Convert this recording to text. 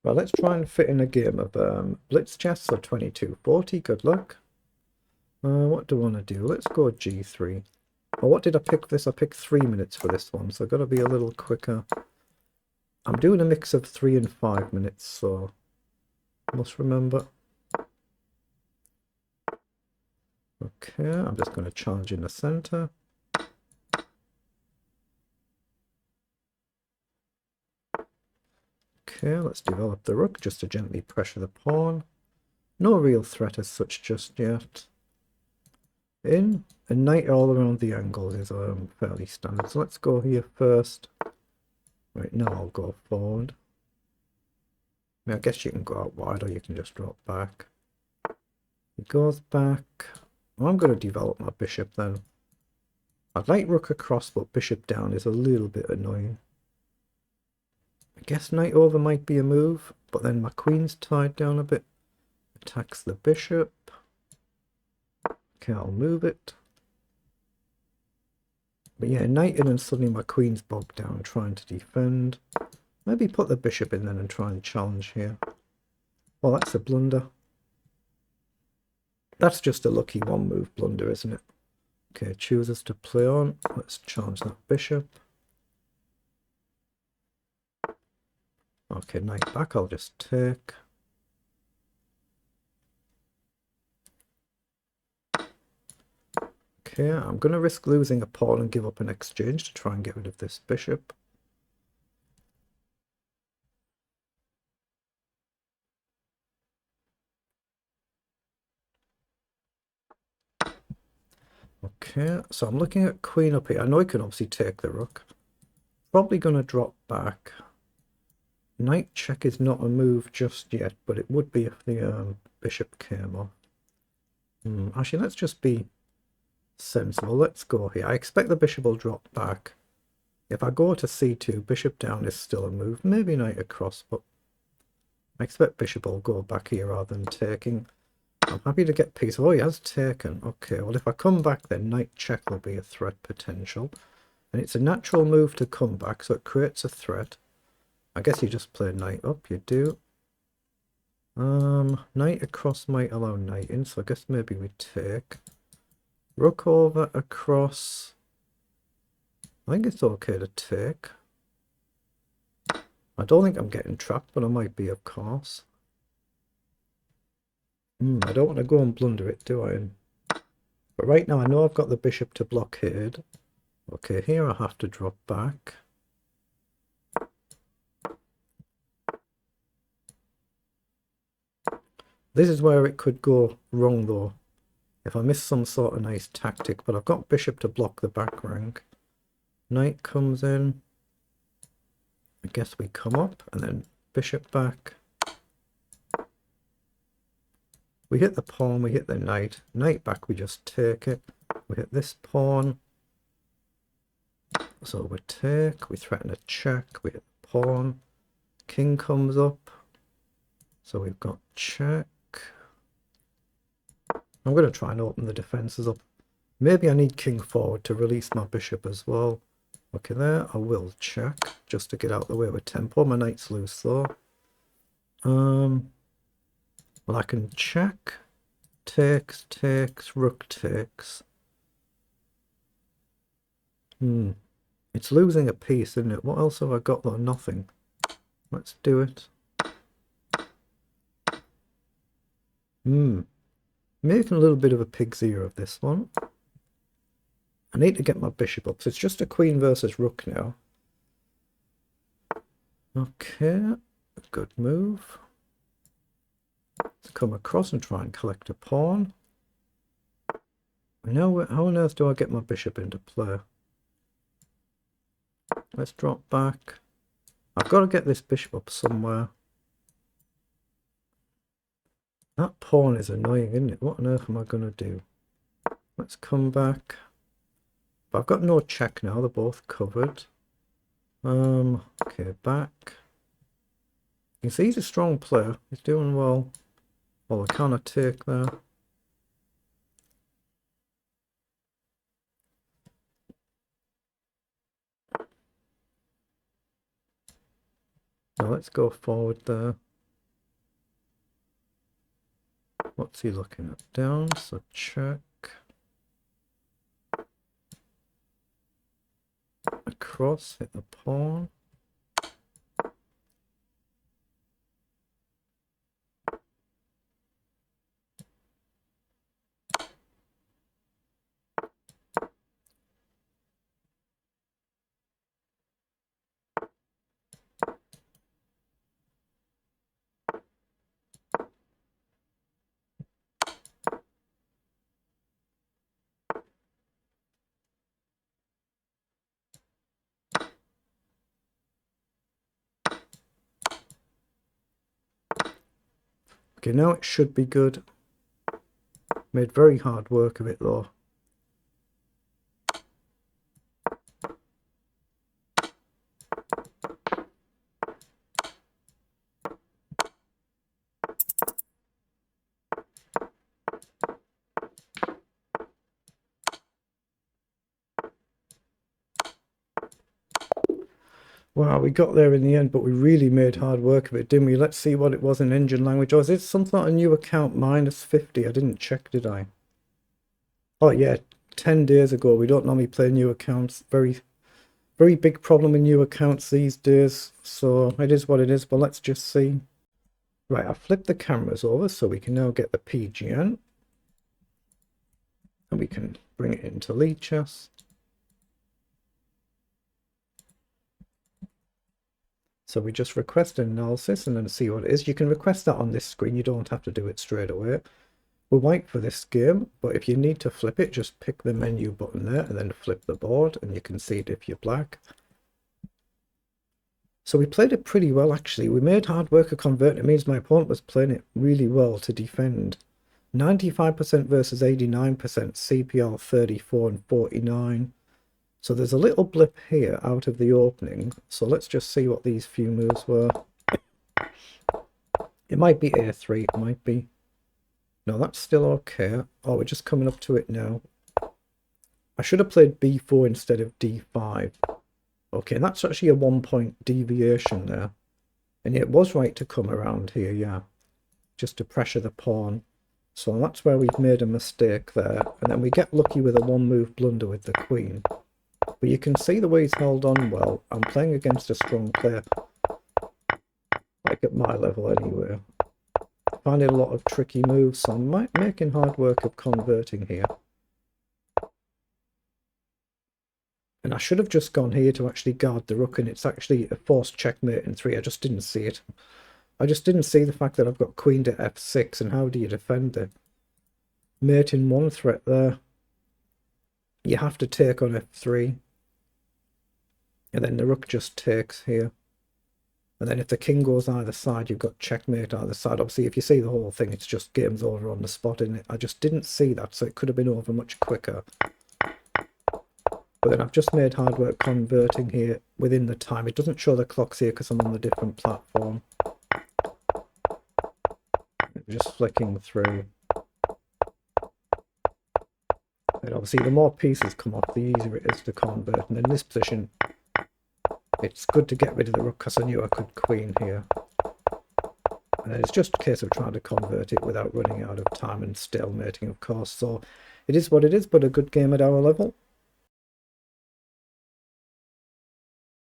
Well, let's try and fit in a game of blitz chess, so 2240. Good luck. What do I want to do? Let's go G3. Oh, what did I pick this? I picked 3 minutes for this one, so I've got to be a little quicker. I'm doing a mix of 3 and 5 minutes, so I must remember. Okay, I'm just going to charge in the center. Okay, let's develop the rook just to gently pressure the pawn. No real threat as such just yet. In and knight all around the angles is fairly standard. So let's go here first. Right, now I'll go forward. I mean, I guess you can go out wide or you can just drop back. He goes back. Well, I'm going to develop my bishop then. I'd like rook across, but bishop down is a little bit annoying. I guess knight over might be a move, but then my queen's tied down a bit. Attacks the bishop. Okay, I'll move it. But yeah, knight in and suddenly my queen's bogged down trying to defend. Maybe put the bishop in then and try and challenge here. Well, that's a blunder. That's just a lucky one move blunder, isn't it? Okay, chooses to play on. Let's challenge that bishop. Okay, knight back, I'll just take. Okay, I'm going to risk losing a pawn and give up an exchange to try and get rid of this bishop. Okay, so I'm looking at queen up here. I know I can obviously take the rook. Probably going to drop back. Knight check is not a move just yet, but it would be if the bishop came off. Actually, let's just be sensible. Let's go here. I expect the bishop will drop back. If I go to c2, bishop down is still a move. Maybe knight across, but I expect bishop will go back here rather than taking. I'm happy to get piece. Oh, he has taken. Okay, well, if I come back, then knight check will be a threat potential. And it's a natural move to come back, so it creates a threat. I guess you just play knight up, you do. Knight across might allow knight in, so I guess maybe we take. Rook over, across. I think it's okay to take. I don't think I'm getting trapped, but I might be, of course. I don't want to go and blunder it, do I? But right now I know I've got the bishop to blockade. Okay, here I have to drop back. This is where it could go wrong though. If I miss some sort of nice tactic, but I've got bishop to block the back rank. Knight comes in. I guess we come up and then bishop back. We hit the pawn, we hit the knight. Knight back, we just take it. We hit this pawn. So we take, we threaten a check, we hit the pawn. King comes up. So we've got check. I'm going to try and open the defences up. Maybe I need king forward to release my bishop as well. Okay, there, I will check, just to get out of the way with tempo. My knight's loose though. Well, I can check. Takes, rook takes. It's losing a piece, isn't it? What else have I got though? Nothing. Let's do it. Making a little bit of a pig's ear of this one. I need to get my bishop up, so it's just a queen versus rook now. Okay, good move. Let's come across and try and collect a pawn. Now, how on earth do I get my bishop into play? Let's drop back. I've got to get this bishop up somewhere. That pawn is annoying, isn't it? What on earth am I going to do? Let's come back. But I've got no check now. They're both covered. Okay, back. You can see he's a strong player. He's doing well. Well, I can't take there. Now let's go forward there. What's he looking at? Down, so check. Across, hit the pawn. Okay, now it should be good. Made very hard work of it though. Wow, we got there in the end, but we really made hard work of it, didn't we? Let's see what it was in engine language. Oh, is it something like a new account -50? I didn't check, did I? Oh yeah, 10 days ago. We don't normally play new accounts. Very big problem with new accounts these days. So it is what it is, but let's just see. Right, I've flipped the cameras over so we can now get the PGN. And we can bring it into lead chess. So we just request an analysis and then see what it is. You can request that on this screen. You don't have to do it straight away. We're white for this game, but if you need to flip it, just pick the menu button there and then flip the board and you can see it if you're black. So we played it pretty well actually. We made hard work of converting. It means my opponent was playing it really well to defend. 95% versus 89%, CPR 34 and 49. So there's a little blip here out of the opening. So let's just see what these few moves were. It might be A3, it might be. No, that's still okay. Oh, we're just coming up to it now. I should have played B4 instead of D5. Okay, and that's actually a 1-point deviation there. And it was right to come around here, yeah. Just to pressure the pawn. So that's where we've made a mistake there. And then we get lucky with a one-move blunder with the queen. But you can see the way he's held on well. I'm playing against a strong player. Like at my level anyway. Finding a lot of tricky moves, so I'm making hard work of converting here. And I should have just gone here to actually guard the rook, and it's actually a forced checkmate in 3. I just didn't see it. I just didn't see the fact that I've got queen to f6, and how do you defend the mate in 1 threat there? You have to take on f3. And then the rook just takes here. And then if the king goes either side, you've got checkmate either side. Obviously, if you see the whole thing, it's just game's over on the spot, isn't it? I just didn't see that, so it could have been over much quicker. But then I've just made hard work converting here within the time. It doesn't show the clocks here because I'm on the different platform. Just flicking through. And obviously, the more pieces come off, the easier it is to convert. And in this position, it's good to get rid of the rook because I knew I could queen here. And it's just a case of trying to convert it without running out of time and stalemating, of course. So it is what it is, but a good game at our level.